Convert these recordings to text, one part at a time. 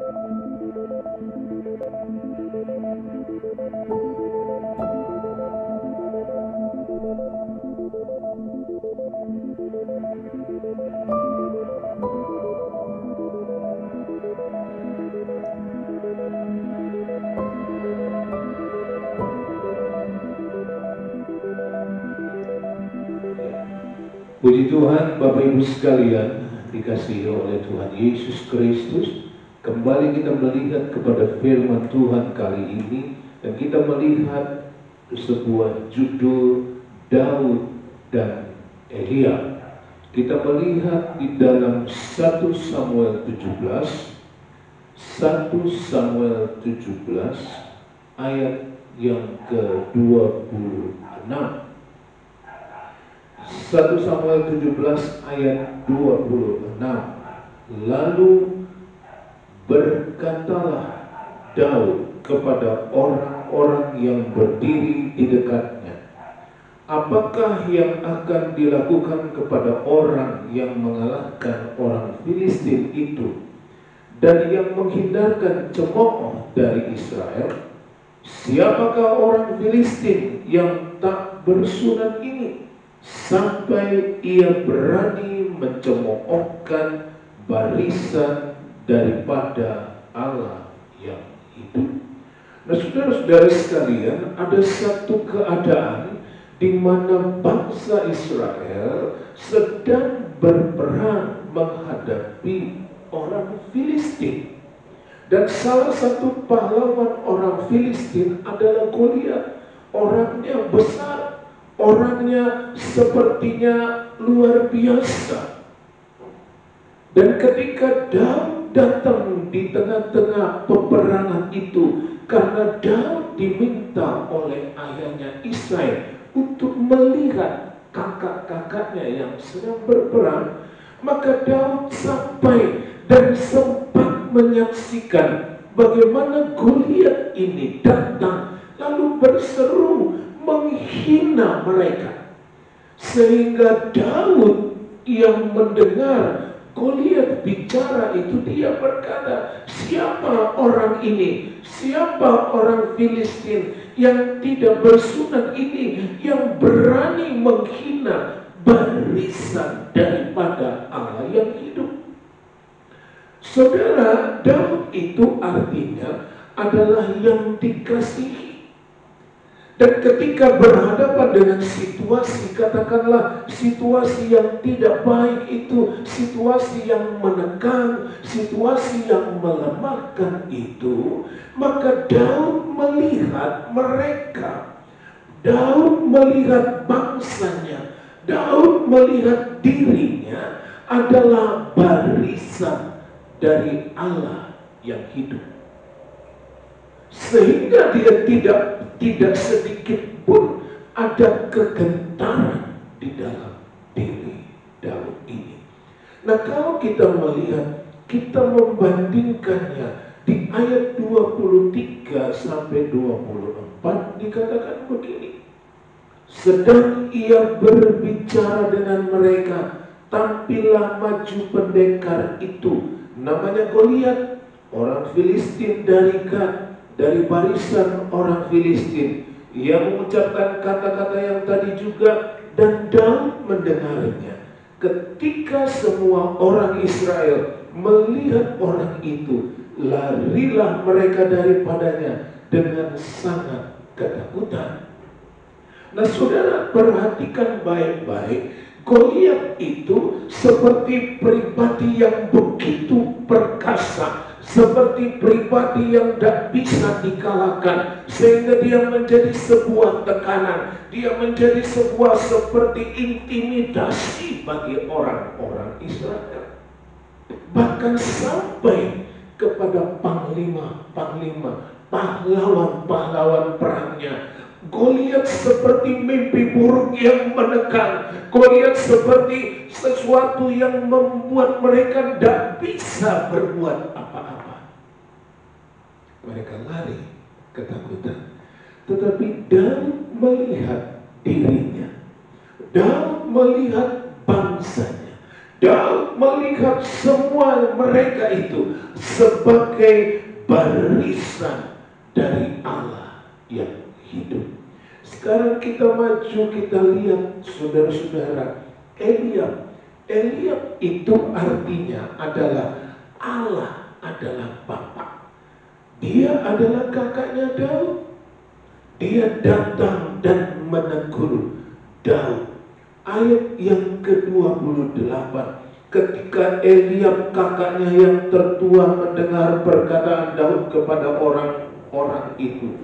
Puji Tuhan, Bapak Ibu sekalian, dikasihi oleh Tuhan Yesus Kristus. Kembali kita melihat kepada firman Tuhan kali ini, dan kita melihat sebuah judul Daud dan Elia. Kita melihat di dalam 1 Samuel 17 ayat yang ke-26. 1 Samuel 17 ayat 26. Lalu berkatalah Daud kepada orang-orang yang berdiri di dekatnya, apakah yang akan dilakukan kepada orang yang mengalahkan orang Filistin itu dan yang menghindarkan cemooh dari Israel? Siapakah orang Filistin yang tak bersunat ini sampai ia berani mencemoohkan barisan daripada Allah yang hidup? Nah, saudara-saudara sekalian, ada satu keadaan di mana bangsa Israel sedang berperang menghadapi orang Filistin, dan salah satu pahlawan orang Filistin adalah Goliat. Orangnya besar, orangnya sepertinya luar biasa. Dan ketika Daud datang di tengah-tengah peperangan itu, karena Daud diminta oleh ayahnya Isai untuk melihat kakak-kakaknya yang sedang berperang, maka Daud sampai dan sempat menyaksikan bagaimana Goliat ini datang lalu berseru menghina mereka, sehingga Daud yang mendengar Goliat bicara itu, dia berkata, siapa orang ini? Siapa orang Filistin yang tidak bersunat ini yang berani menghina barisan daripada Allah yang hidup? Saudara, Daud itu artinya adalah yang dikasihi. Dan ketika berhadapan dengan situasi, katakanlah situasi yang tidak baik itu, situasi yang menekan, situasi yang melemahkan itu, maka Daud melihat mereka, Daud melihat bangsanya, Daud melihat dirinya adalah barisan dari Allah yang hidup. Sehingga dia tidak sedikit pun ada kegentaran di dalam diri Daud ini. Nah, kalau kita melihat, kita membandingkannya di ayat 23 sampai 24 dikatakan begini. Sedang ia berbicara dengan mereka, tampillah maju pendekar itu, namanya Goliat, orang Filistin dari Gad, dari barisan orang Filistin. Ia mengucapkan kata-kata yang tadi juga, dan Daud mendengarnya. Ketika semua orang Israel melihat orang itu, larilah mereka daripadanya dengan sangat ketakutan. Nah, saudara, perhatikan baik-baik. Goliat itu seperti pribadi yang begitu perkasa, seperti pribadi yang tidak bisa dikalahkan, sehingga dia menjadi sebuah tekanan, dia menjadi sebuah seperti intimidasi bagi orang-orang Israel. Bahkan sampai kepada panglima-panglima, pahlawan-pahlawan perangnya. Goliat seperti mimpi buruk yang menekan. Goliat seperti sesuatu yang membuat mereka tidak bisa berbuat apa-apa. Mereka lari ketakutan. Tetapi Daud melihat dirinya, Daud melihat bangsanya, Daud melihat semua mereka itu sebagai barisan dari Allah yang hidup. Sekarang kita maju, kita lihat saudara-saudara, Eliab. Eliab itu artinya adalah Allah adalah Bapa. Dia adalah kakaknya Daud. Dia datang dan menegur Daud. Ayat yang ke-28, ketika Eliab kakaknya yang tertua mendengar perkataan Daud kepada orang-orang itu,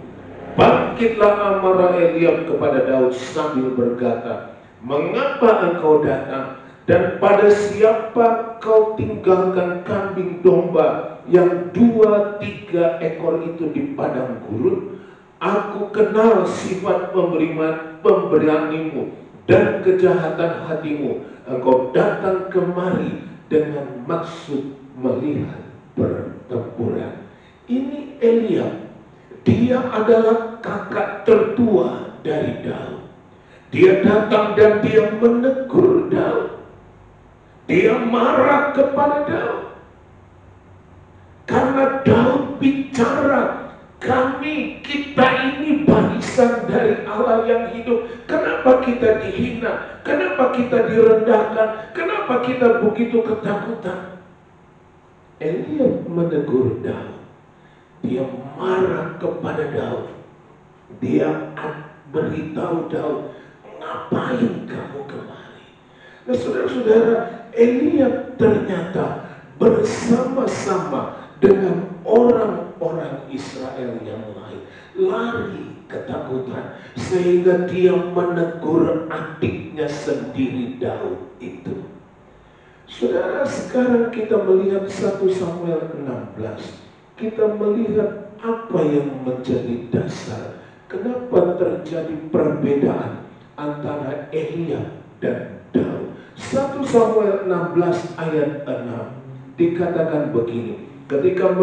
bangkitlah amarah Eliab kepada Daud sambil berkata, mengapa engkau datang, dan pada siapa kau tinggalkan kambing domba yang 2-3 ekor itu di padang gurun? Aku kenal sifat pemberanimu dan kejahatan hatimu. Engkau datang kemari dengan maksud melihat pertempuran. Ini Eliab. Dia adalah kakak tertua dari Daud. Dia datang dan dia menegur Daud. Dia marah kepada Daud. Karena Daud bicara, kita ini barisan dari Allah yang hidup. Kenapa kita dihina? Kenapa kita direndahkan? Kenapa kita begitu ketakutan? Eliab menegur Daud. Dia marah kepada Daud. Dia beritahu Daud, ngapain kamu kemari? Nah saudara-saudara, Eliab ternyata bersama-sama dengan orang-orang Israel yang lain lari ketakutan, sehingga dia menegur adiknya sendiri Daud itu. Saudara, sekarang kita melihat 1 Samuel 16. Kita melihat apa yang menjadi dasar kenapa terjadi perbedaan antara Eliab dan Daud. 1 Samuel 16 ayat 6 dikatakan begini. Ketika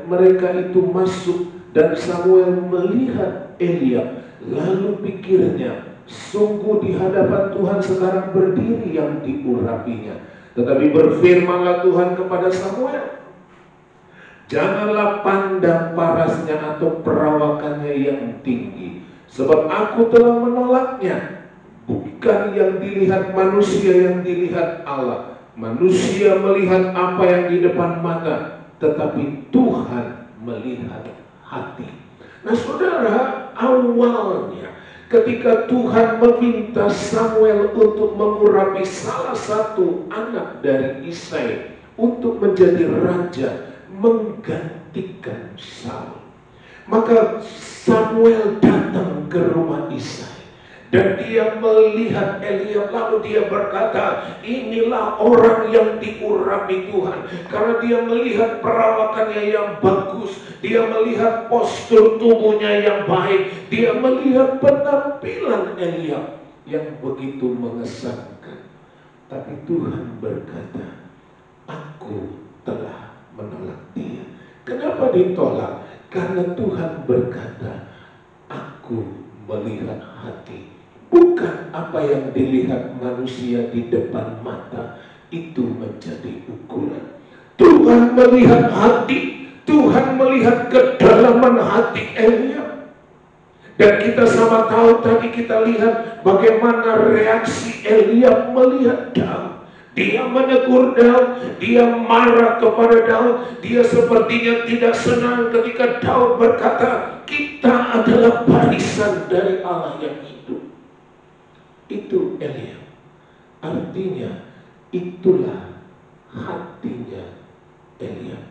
mereka itu masuk dan Samuel melihat Eliab, lalu pikirnya, sungguh di hadapan Tuhan sekarang berdiri yang diurapinya. Tetapi berfirmanlah Tuhan kepada Samuel, janganlah pandang parasnya atau perawakannya yang tinggi, sebab aku telah menolaknya. Bukan yang dilihat manusia yang dilihat Allah. Manusia melihat apa yang di depan mata, tetapi Tuhan melihat hati. Nah saudara, awalnya ketika Tuhan meminta Samuel untuk mengurapi salah satu anak dari Isai untuk menjadi raja, menggantikan Saul, maka Samuel datang ke rumah Isai dan dia melihat Eliab, lalu dia berkata, inilah orang yang diurapi Tuhan. Karena dia melihat perawakannya yang bagus, dia melihat postur tubuhnya yang baik, dia melihat penampilan Eliab yang begitu mengesankan. Tapi Tuhan berkata, aku telah menolak dia. Kenapa ditolak? Karena Tuhan berkata, aku melihat hati. Bukan apa yang dilihat manusia di depan mata itu menjadi ukuran. Tuhan melihat hati, Tuhan melihat kedalaman hati Eliab. Dan kita sama tahu tadi kita lihat bagaimana reaksi Eliab melihat Daud. Dia menegur Daud, dia marah kepada Daud, dia sepertinya tidak senang ketika Daud berkata, kita adalah barisan dari Allah yang hidup. Itu Eliab. Artinya itulah hatinya Eliab.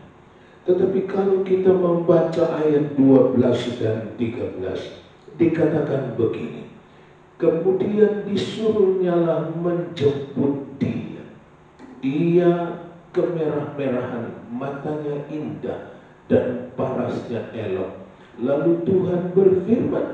Tetapi kalau kita membaca ayat 12 dan 13, dikatakan begini, kemudian disuruhnyalah menjemput dia. Ia kemerah-merahan, matanya indah dan parasnya elok. Lalu Tuhan berfirman,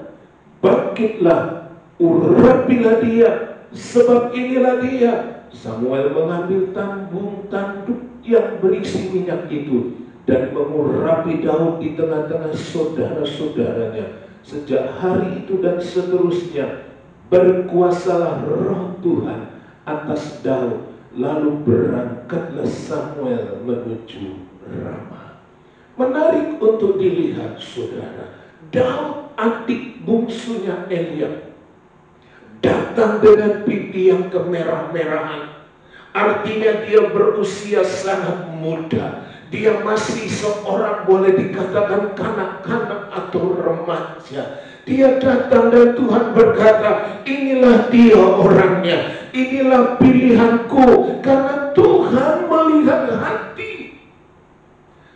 bangkitlah, urapilah dia, sebab inilah dia. Samuel mengambil tambung tanduk yang berisi minyak itu dan mengurapi Daud di tengah-tengah saudara-saudaranya. Sejak hari itu dan seterusnya berkuasalah roh Tuhan atas Daud Lalu berangkatlah Samuel menuju Rama. Menarik untuk dilihat, saudara. Daud, adik bungsunya Eliab, datang dengan pipi yang kemerah-merahan. Artinya dia berusia sangat muda. Dia masih seorang, boleh dikatakan kanak-kanak atau remaja. Dia datang dan Tuhan berkata, inilah dia orangnya, inilah pilihanku, karena Tuhan melihat hati.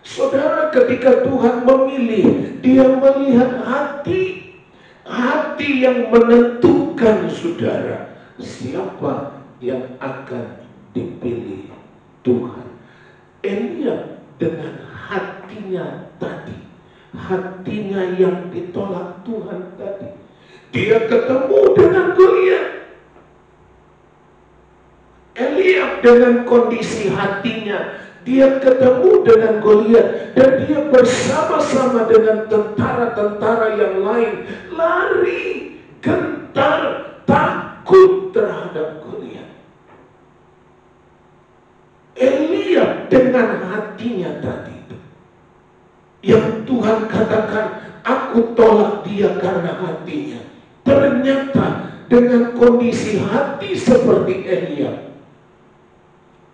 Saudara, ketika Tuhan memilih, dia melihat hati. Hati yang menentukan, saudara, siapa yang akan dipilih Tuhan. Eliab dengan hatinya tadi, hatinya yang ditolak Tuhan tadi, dia ketemu dengan Goliat. Eliab dengan kondisi hatinya, dia ketemu dengan Goliat, dan dia bersama-sama dengan tentara-tentara yang lain lari gentar, takut terhadap Goliat. Eliab dengan hatinya tadi, yang Tuhan katakan, aku tolak dia karena hatinya. Ternyata dengan kondisi hati seperti Eliab,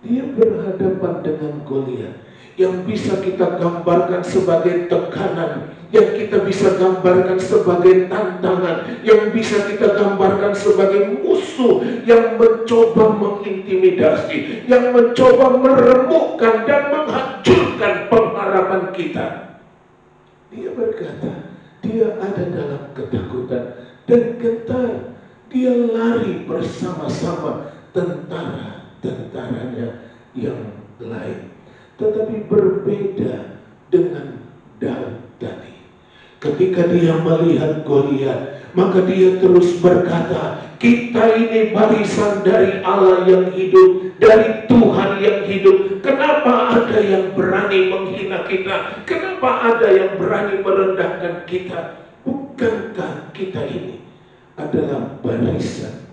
dia berhadapan dengan Goliat yang bisa kita gambarkan sebagai tekanan, yang kita bisa gambarkan sebagai tantangan, yang bisa kita gambarkan sebagai musuh yang mencoba mengintimidasi, yang mencoba meremukkan dan menghancurkan pengharapan kita. Dia berkata, dia ada dalam ketakutan dan gentar. Dia lari bersama-sama tentaranya yang lain. Tetapi berbeda dengan Daud tadi. Ketika dia melihat Goliat, maka dia terus berkata, kita ini barisan dari Allah yang hidup, dari Tuhan yang hidup. Kenapa ada yang berani menghina kita? Kenapa ada yang berani merendahkan kita? Bukankah kita ini adalah barisan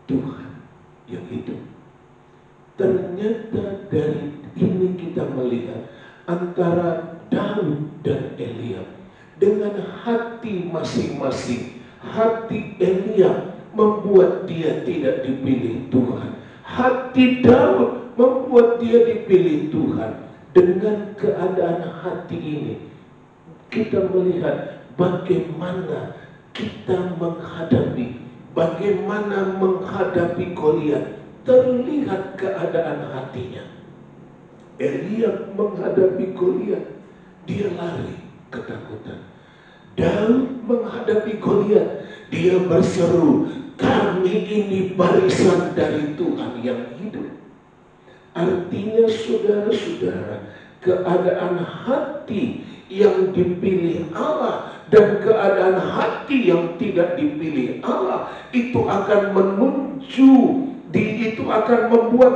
Tuhan yang hidup? Ternyata dari ini kita melihat antara Daud dan Eliab dengan hati masing-masing. Hati Eliab membuat dia tidak dipilih Tuhan. Hati Daud membuat dia dipilih Tuhan. Dengan keadaan hati ini, kita melihat bagaimana kita menghadapi Goliat. Terlihat keadaan hatinya. Eliab menghadapi Goliat, dia lari ketakutan. Daud menghadapi Goliat, dia berseru, kami ini barisan dari Tuhan yang hidup. Artinya, saudara-saudara, keadaan hati yang dipilih Allah dan keadaan hati yang tidak dipilih Allah itu akan itu akan membuat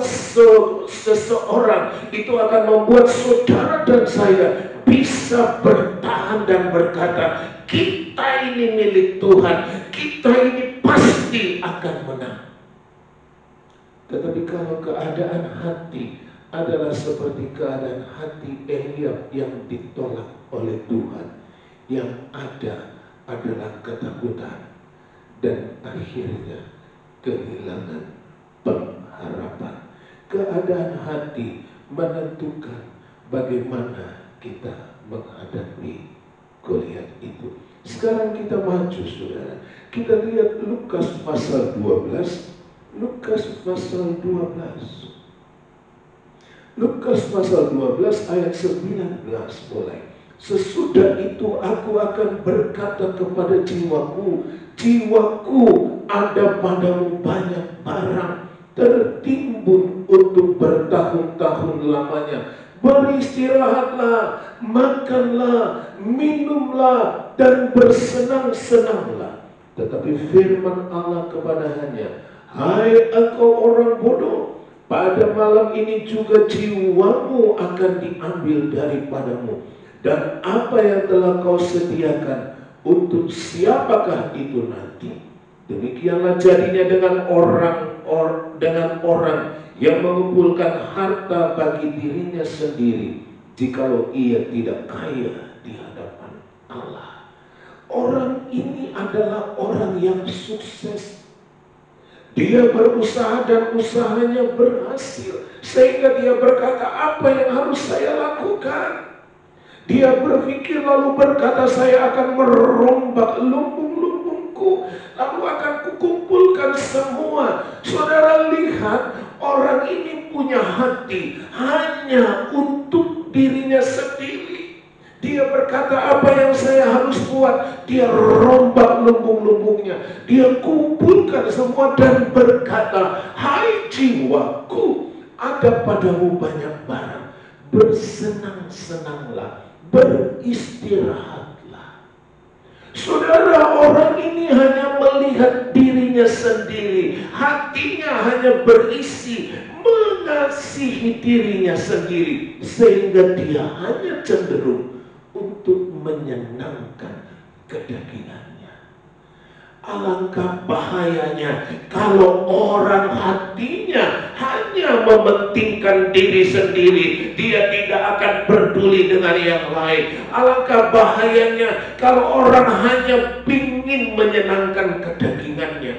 seseorang, itu akan membuat saudara dan saya bisa bertahan dan berkata, kita ini milik Tuhan, kita ini pasti akan menang. Tetapi kalau keadaan hati adalah seperti keadaan hati Eliab yang ditolak oleh Tuhan, yang ada adalah ketakutan dan akhirnya kehilangan pengharapan. Keadaan hati menentukan bagaimana kita menghadapi Goliat itu. Sekarang kita maju, saudara. Kita lihat Lukas pasal 12. Lukas pasal 12. Lukas pasal 12 ayat 19 mulai. Sesudah itu aku akan berkata kepada jiwaku, jiwaku, ada padamu banyak barang tertimbun untuk bertahun-tahun lamanya. Beristirahatlah, makanlah, minumlah, dan bersenang-senanglah. Tetapi firman Allah kepadanya, hai engkau orang bodoh, pada malam ini juga jiwamu akan diambil daripadamu. Dan apa yang telah kau sediakan, untuk siapakah itu nanti? Demikianlah jadinya dengan orang yang mengumpulkan harta bagi dirinya sendiri, jikalau ia tidak kaya di hadapan Allah. Orang ini adalah orang yang sukses. Dia berusaha dan usahanya berhasil, sehingga dia berkata, apa yang harus saya lakukan? Dia berpikir lalu berkata, saya akan merombak lumbung-lumbungku, lalu akan kukumpulkan semua. Saudara lihat, orang ini punya hati hanya untuk dirinya sendiri. Dia berkata, apa yang saya harus buat? Dia rombak lumbung-lumbungnya, dia kumpulkan semua dan berkata, hai jiwaku, ada padamu banyak barang, bersenang-senanglah, beristirahatlah. Saudara, orang ini hanya melihat dirinya sendiri, hatinya hanya berisi mengasihi dirinya sendiri, sehingga dia hanya cenderung untuk menyenangkan kedagingannya. Alangkah bahayanya kalau orang hatinya hanya mementingkan diri sendiri, dia tidak akan peduli dengan yang lain. Alangkah bahayanya kalau orang hanya ingin menyenangkan kedagingannya,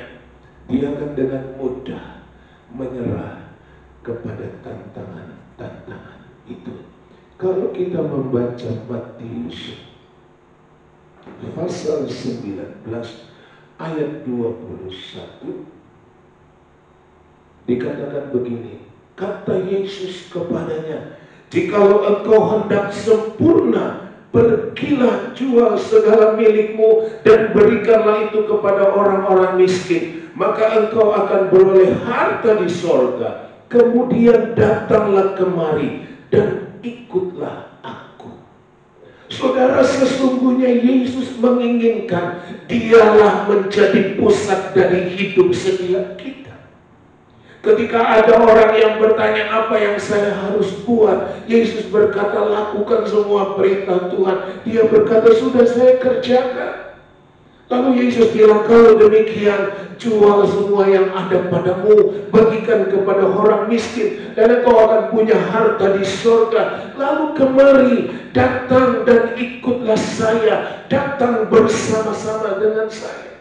dia akan dengan mudah menyerah kepada tantangan-tantangan itu. Kalau kita membaca Matius pasal 19 ayat 21, dikatakan begini, kata Yesus kepadanya, jikalau engkau hendak sempurna, pergilah jual segala milikmu dan berikanlah itu kepada orang-orang miskin, maka engkau akan beroleh harta di sorga. Kemudian datanglah kemari dan ikutlah aku. Saudara, sesungguhnya Yesus menginginkan dialah menjadi pusat dari hidup setiap kita. Ketika ada orang yang bertanya, apa yang saya harus buat? Yesus berkata, lakukan semua perintah Tuhan. Dia berkata, sudah saya kerjakan. Lalu Yesus bilang, kalau demikian, jual semua yang ada padamu, bagikan kepada orang miskin, dan engkau akan punya harta di surga. Lalu kemari, datang dan ikutlah saya, datang bersama-sama dengan saya.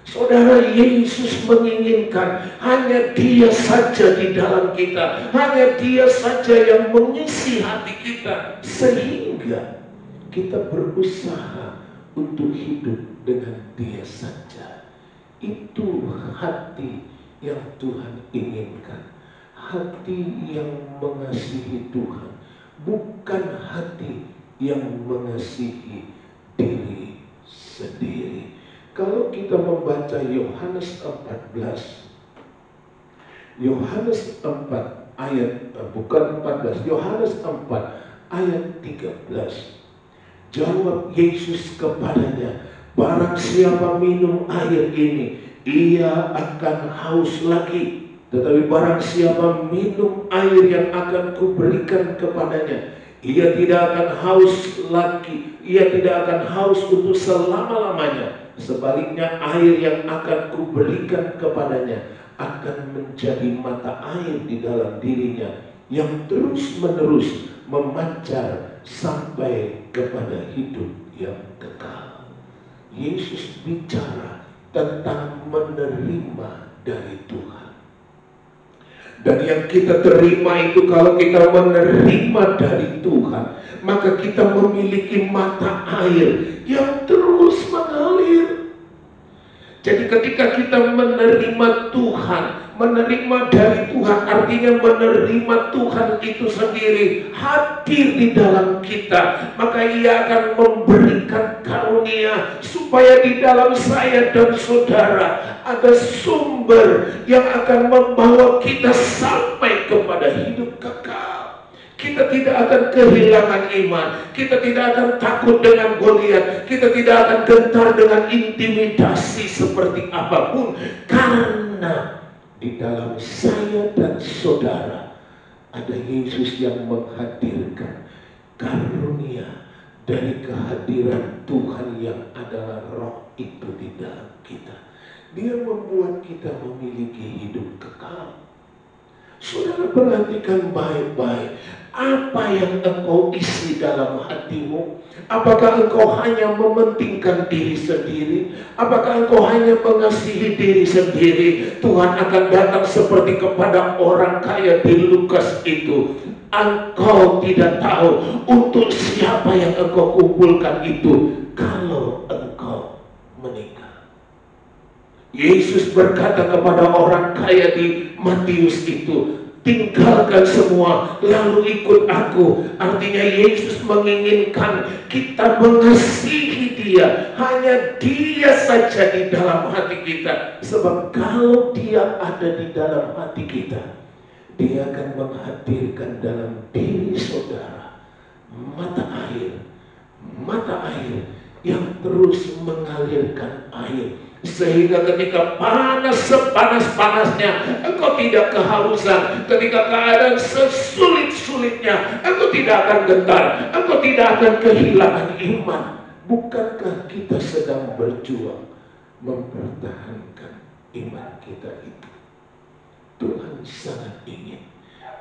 Saudara, Yesus menginginkan hanya Dia saja di dalam kita, hanya Dia saja yang mengisi hati kita, sehingga kita berusaha untuk hidup dengan Dia saja. Itu hati yang Tuhan inginkan, hati yang mengasihi Tuhan, bukan hati yang mengasihi diri sendiri. Kalau kita membaca Yohanes 14, Yohanes 4 ayat, bukan 14, Yohanes 4 ayat 13, jawab Yesus kepadanya, barang siapa minum air ini, ia akan haus lagi. Tetapi barang siapa minum air yang akan kuberikan kepadanya, ia tidak akan haus lagi. Ia tidak akan haus untuk selama-lamanya. Sebaliknya air yang akan kuberikan kepadanya akan menjadi mata air di dalam dirinya, yang terus-menerus memancar sampai kepada hidup yang kekal. Yesus bicara tentang menerima dari Tuhan. Dan yang kita terima itu, kalau kita menerima dari Tuhan, maka kita memiliki mata air yang terus mengalir. Jadi ketika kita menerima Tuhan, menerima dari Tuhan, artinya menerima Tuhan itu sendiri hadir di dalam kita, maka Ia akan memberikan karunia supaya di dalam saya dan saudara ada sumber yang akan membawa kita sampai kepada hidup kekal. Kita tidak akan kehilangan iman, kita tidak akan takut dengan Goliat, kita tidak akan gentar dengan intimidasi seperti apapun, karena di dalam saya dan saudara ada Yesus yang menghadirkan karunia dari kehadiran Tuhan yang adalah Roh itu di dalam kita. Dia membuat kita memiliki hidup kekal. Saudara perhatikan baik-baik. Apa yang engkau isi dalam hatimu? Apakah engkau hanya mementingkan diri sendiri? Apakah engkau hanya mengasihi diri sendiri? Tuhan akan datang seperti kepada orang kaya di Lukas itu. Engkau tidak tahu untuk siapa yang engkau kumpulkan itu kalau engkau meninggal. Yesus berkata kepada orang kaya di Matius itu, tinggalkan semua lalu ikut aku. Artinya Yesus menginginkan kita mengasihi dia, hanya dia saja di dalam hati kita. Sebab kalau dia ada di dalam hati kita, dia akan menghadirkan dalam diri saudara mata air yang terus mengalirkan air, sehingga ketika panas sepanas-panasnya engkau tidak kehausan, ketika keadaan sesulit-sulitnya engkau tidak akan gentar, engkau tidak akan kehilangan iman. Bukankah kita sedang berjuang mempertahankan iman kita itu? Tuhan sangat ingin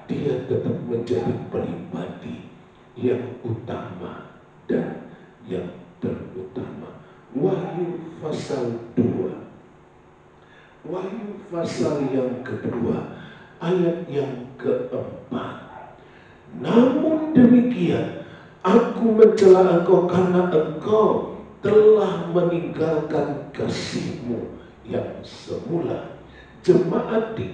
dia tetap menjadi pribadi yang utama dan yang terutama. Wahyu pasal 2, Wahyu pasal yang kedua, ayat yang keempat. Namun demikian, aku mencela engkau karena engkau telah meninggalkan kasihmu yang semula. Jemaat di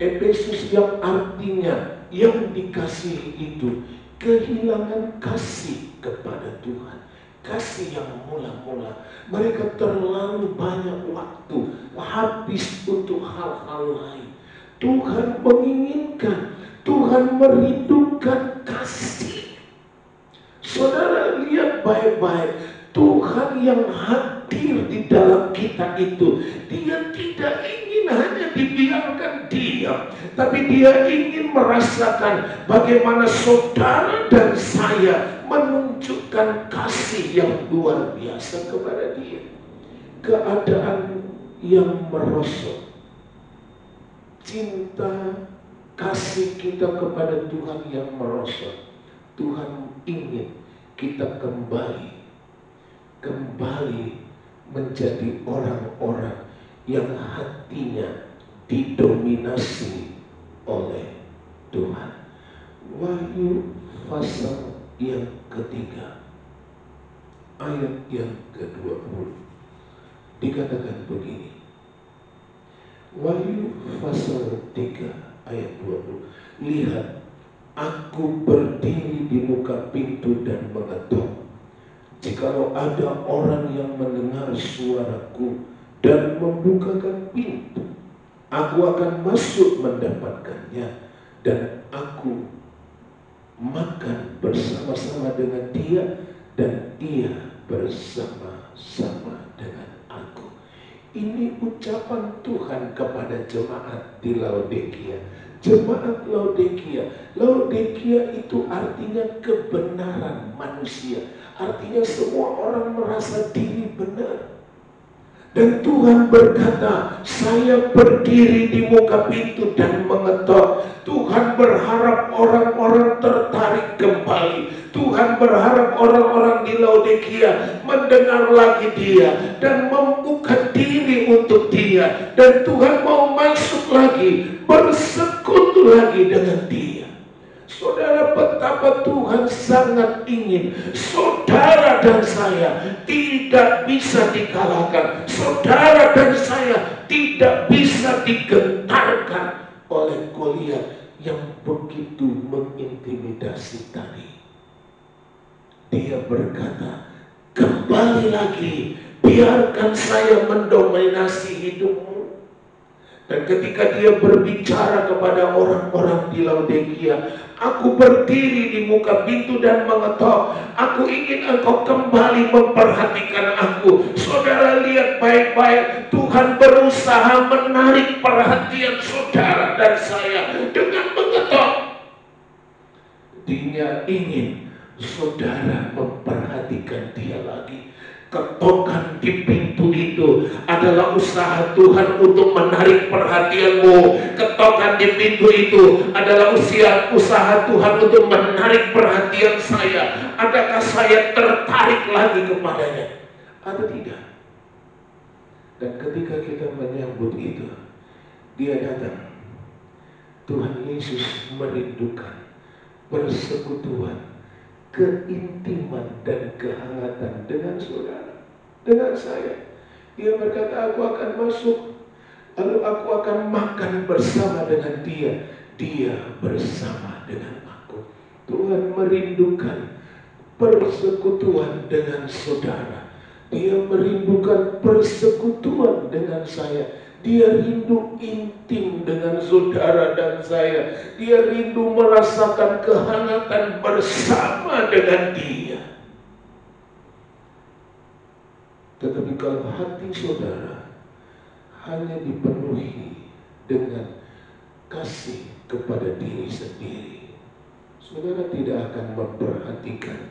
Efesus yang artinya yang dikasihi itu kehilangan kasih kepada Tuhan, kasih yang mula-mula. Mereka terlalu banyak waktu habis untuk hal-hal lain. Tuhan menginginkan, Tuhan merindukan kasih. Saudara lihat baik-baik, Tuhan yang hadir di dalam kita itu, dia tidak ingin hanya dibiarkan diam, tapi dia ingin merasakan bagaimana saudara dan saya menunjukkan kasih yang luar biasa kepada dia. Keadaan yang merosot, cinta kasih kita kepada Tuhan yang merosot. Tuhan ingin kita kembali menjadi orang-orang yang hatinya didominasi oleh Tuhan. Wahyu pasal yang ketiga, ayat yang ke-20 dikatakan begini. Wahyu pasal 3 ayat 20. Lihat, aku berdiri di muka pintu dan mengetuk. Jikalau ada orang yang mendengar suaraku dan membukakan pintu, aku akan masuk mendapatkannya, dan aku makan bersama-sama dengan dia, dan ia bersama-sama dengan aku. Ini ucapan Tuhan kepada jemaat di Laodikia. Jemaat Laodikia itu artinya kebenaran manusia. Artinya semua orang merasa diri benar. Dan Tuhan berkata, saya berdiri di muka pintu dan mengetuk. Tuhan berharap orang-orang tertarik kembali. Tuhan berharap orang-orang di Laodikia mendengar lagi dia dan membuka diri untuk dia. Dan Tuhan mau masuk lagi, bersekutu lagi dengan dia. Saudara, betapa Tuhan sangat ingin saudara dan saya tidak bisa dikalahkan. Saudara dan saya tidak bisa digentarkan oleh Goliat yang begitu mengintimidasi tadi. Dia berkata, kembali lagi, biarkan saya mendominasi hidupmu. Dan ketika dia berbicara kepada orang-orang di Laodikia, aku berdiri di muka pintu dan mengetuk. Aku ingin engkau kembali memperhatikan aku. Saudara lihat baik-baik, Tuhan berusaha menarik perhatian saudara dan saya dengan mengetuk. Dia ingin saudara memperhatikan dia lagi. Ketukan di pintu itu adalah usaha Tuhan untuk menarik perhatianmu. Ketukan di pintu itu adalah usaha Tuhan untuk menarik perhatian saya. Adakah saya tertarik lagi kepadanya atau tidak? Dan ketika kita menyambut itu, Dia datang. Tuhan Yesus merindukan persekutuan, keintiman dan kehangatan dengan saudara, dengan saya. Dia berkata, aku akan masuk, lalu aku akan makan bersama dengan dia, dia bersama dengan aku. Tuhan merindukan persekutuan dengan saudara. Dia merindukan persekutuan dengan saya. Dia rindu intim dengan saudara dan saya. Dia rindu merasakan kehangatan bersama dengan dia. Tetapi kalau hati saudara hanya dipenuhi dengan kasih kepada diri sendiri, saudara tidak akan memperhatikan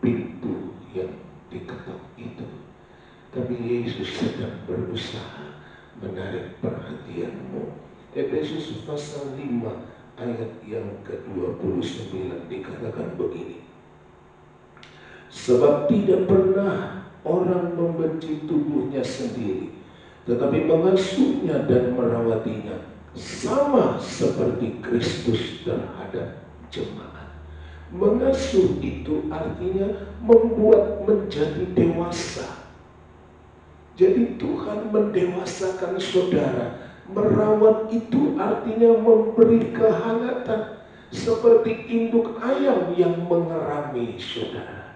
pintu yang diketuk itu. Tapi Yesus sedang berusaha menarik perhatianmu. Efesus pasal 5 ayat yang ke-29 dikatakan begini. Sebab tidak pernah orang membenci tubuhnya sendiri, tetapi mengasuhnya dan merawatinya, sama seperti Kristus terhadap jemaat. Mengasuh itu artinya membuat menjadi dewasa. Jadi Tuhan mendewasakan saudara. Merawat itu artinya memberi kehangatan, seperti induk ayam yang mengerami saudara.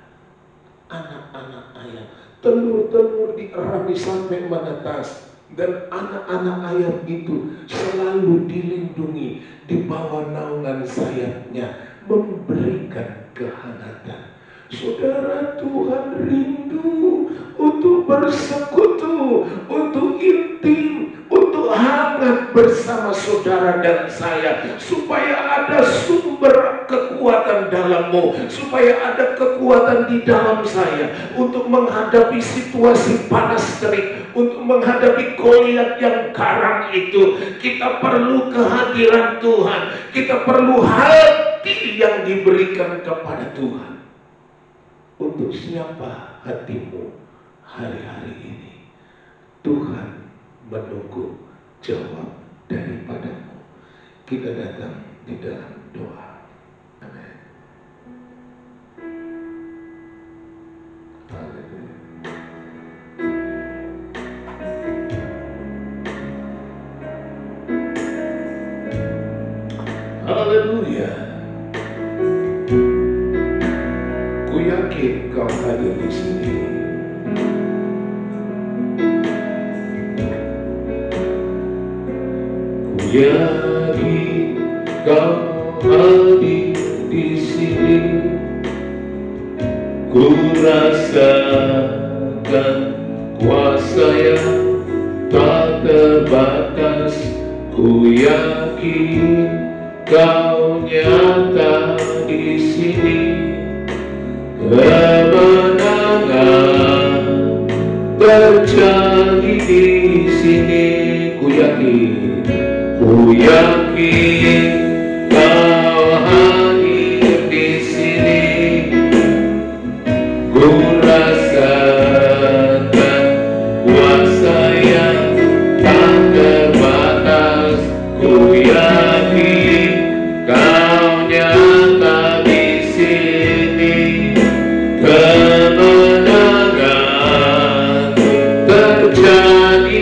Anak-anak ayam, telur-telur dierami sampai menetas, dan anak-anak ayam itu selalu dilindungi di bawah naungan sayapnya, memberikan kehangatan. Saudara, Tuhan rindu untuk bersekutu, untuk intim, untuk hangat bersama saudara dan saya, supaya ada sumber kekuatan dalammu, supaya ada kekuatan di dalam saya untuk menghadapi situasi panas terik, untuk menghadapi Goliat yang garang itu. Kita perlu kehadiran Tuhan, kita perlu hati yang diberikan kepada Tuhan. Untuk siapa hatimu hari-hari ini? Tuhan menunggu jawab daripadamu. Kita datang di dalam doa. Amin. Haleluya. Haleluya. Ku yakin kau hadir di sini. Ku yakin kau hadir di sini. Ku rasakan kuasa yang tak terbatas. Ku yakin kau nyata di sini. Kemenangan terjadi di sini. Ku yakin kau hadir di sini. Ku rasakan kuasa yang tak terbatas. Ku yakin kau nyata di sini. Kemenangan terjadi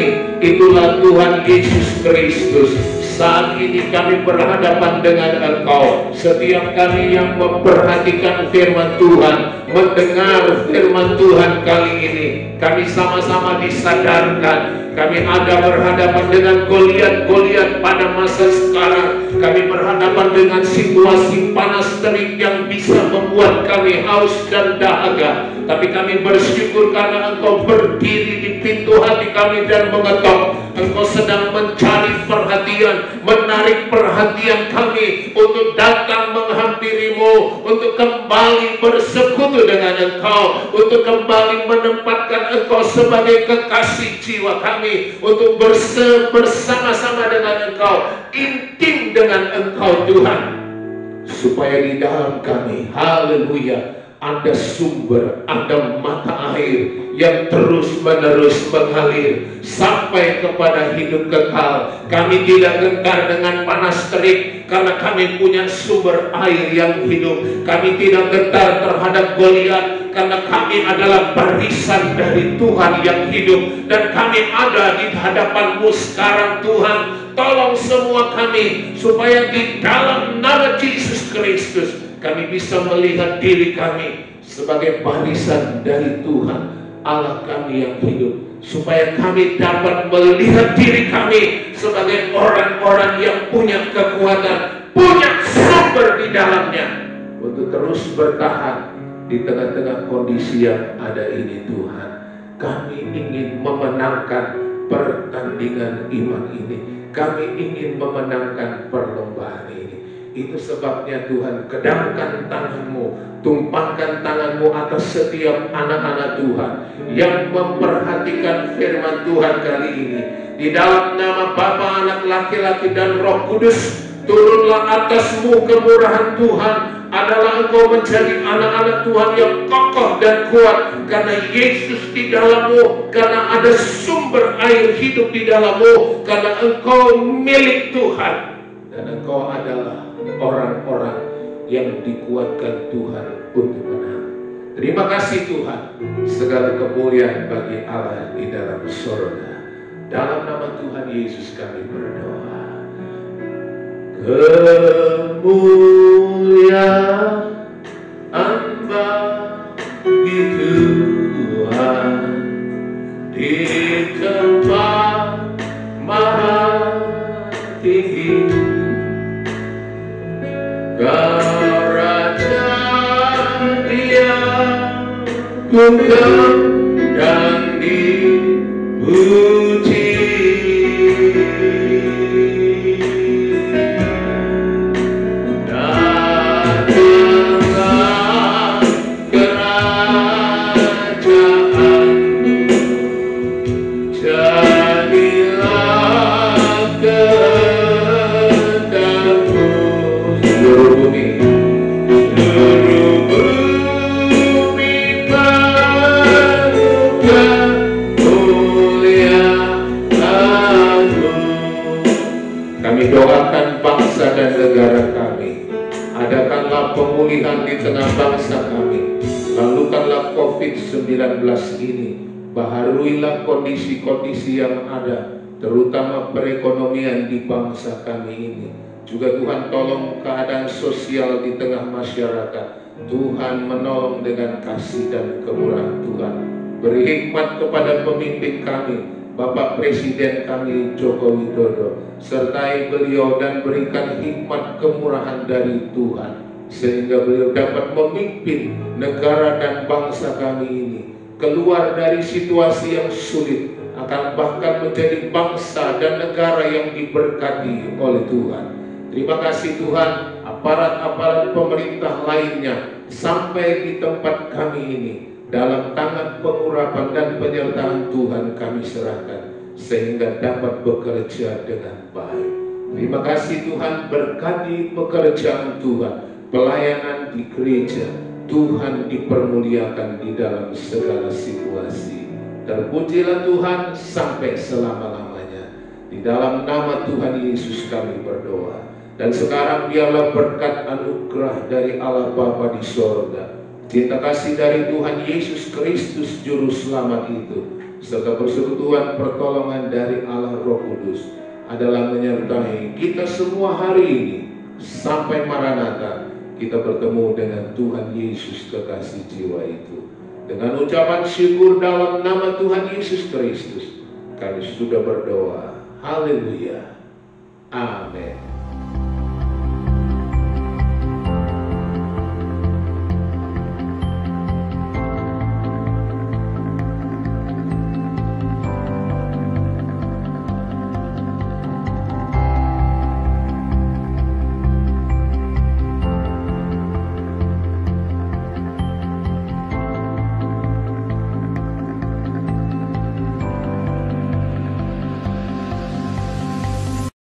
kami, itulah Tuhan Yesus Kristus. Saat ini kami berhadapan dengan Engkau. Setiap kami yang memperhatikan firman Tuhan, mendengar firman Tuhan kali ini, kami sama-sama disadarkan kami ada berhadapan dengan Goliat-Goliat pada masa sekarang. Kami berhadapan dengan situasi panas terik yang bisa membuat kami haus dan dahaga. Tapi kami bersyukur karena Engkau berdiri di pintu hati kami dan mengetok. Engkau sedang mencari perhatian, menarik perhatian kami untuk datang menghampirimu, untuk kembali bersekutu dengan Engkau, untuk kembali menempatkan Engkau sebagai kekasih jiwa kami, untuk bersama-sama dengan Engkau, intim dengan Engkau Tuhan, supaya di dalam kami, haleluya, ada sumber, ada mata air yang terus-menerus mengalir sampai kepada hidup kekal. Kami tidak gentar dengan panas terik karena kami punya sumber air yang hidup. Kami tidak gentar terhadap Goliat karena kami adalah barisan dari Tuhan yang hidup, dan kami ada di hadapan-Mu sekarang Tuhan. Tolong semua kami supaya di dalam nama Yesus Kristus kami bisa melihat diri kami sebagai barisan dari Tuhan Allah kami yang hidup, supaya kami dapat melihat diri kami sebagai orang-orang yang punya kekuatan, punya sumber di dalamnya untuk terus bertahan di tengah-tengah kondisi yang ada ini. Tuhan, kami ingin memenangkan pertandingan iman ini, kami ingin memenangkan perlombaan ini. Itu sebabnya Tuhan, kedamkan tangan-Mu, tumpahkan tangan-Mu atas setiap anak-anak Tuhan yang memperhatikan firman Tuhan kali ini. Di dalam nama Bapa, Anak, Laki-laki dan Roh Kudus, turunlah atas-Mu kemurahan Tuhan. Adalah Engkau menjadi anak-anak Tuhan yang kokoh dan kuat karena Yesus di dalam-Mu, karena ada sumber air hidup di dalam-Mu, karena Engkau milik Tuhan, dan Engkau adalah orang-orang yang dikuatkan Tuhan untuk menang. Terima kasih Tuhan. Segala kemuliaan bagi Allah di dalam surga. Dalam nama Tuhan Yesus kami berdoa. Kemuliaan bagi Tuhan di tempat maha tinggi. Kerajaan Dia tunggal dan dipuji. Datanglah kerajaan-Mu, jadilah kehendak-Mu. Seluruh bumi kami doakan bangsa dan negara kami. Adakanlah pemulihan di tengah bangsa kami. Lalukanlah COVID-19 ini. Baharuilah kondisi-kondisi yang ada, terutama perekonomian di bangsa kami ini. Juga Tuhan tolong keadaan sosial di tengah masyarakat. Tuhan menolong dengan kasih dan kemurahan Tuhan. Beri hikmat kepada pemimpin kami, Bapak Presiden kami Joko Widodo, sertai beliau dan berikan hikmat kemurahan dari Tuhan, sehingga beliau dapat memimpin negara dan bangsa kami ini keluar dari situasi yang sulit, akan bahkan menjadi bangsa dan negara yang diberkati oleh Tuhan. Terima kasih Tuhan. Aparat-aparat pemerintah lainnya sampai di tempat kami ini, dalam tangan pengurapan dan penyertaan Tuhan kami serahkan, sehingga dapat bekerja dengan baik. Terima kasih Tuhan, berkati pekerjaan Tuhan, pelayanan di gereja. Tuhan dipermuliakan di dalam segala situasi. Terpujilah Tuhan sampai selama-lamanya. Di dalam nama Tuhan Yesus kami berdoa. Dan sekarang biarlah berkat anugerah dari Allah Bapa di sorga, cinta kasih dari Tuhan Yesus Kristus Juru Selamat itu, serta persekutuan pertolongan dari Allah Roh Kudus adalah menyertai kita semua hari ini sampai Maranatha kita bertemu dengan Tuhan Yesus kekasih jiwa itu. Dengan ucapan syukur dalam nama Tuhan Yesus Kristus, kami sudah berdoa. Haleluya. Amin.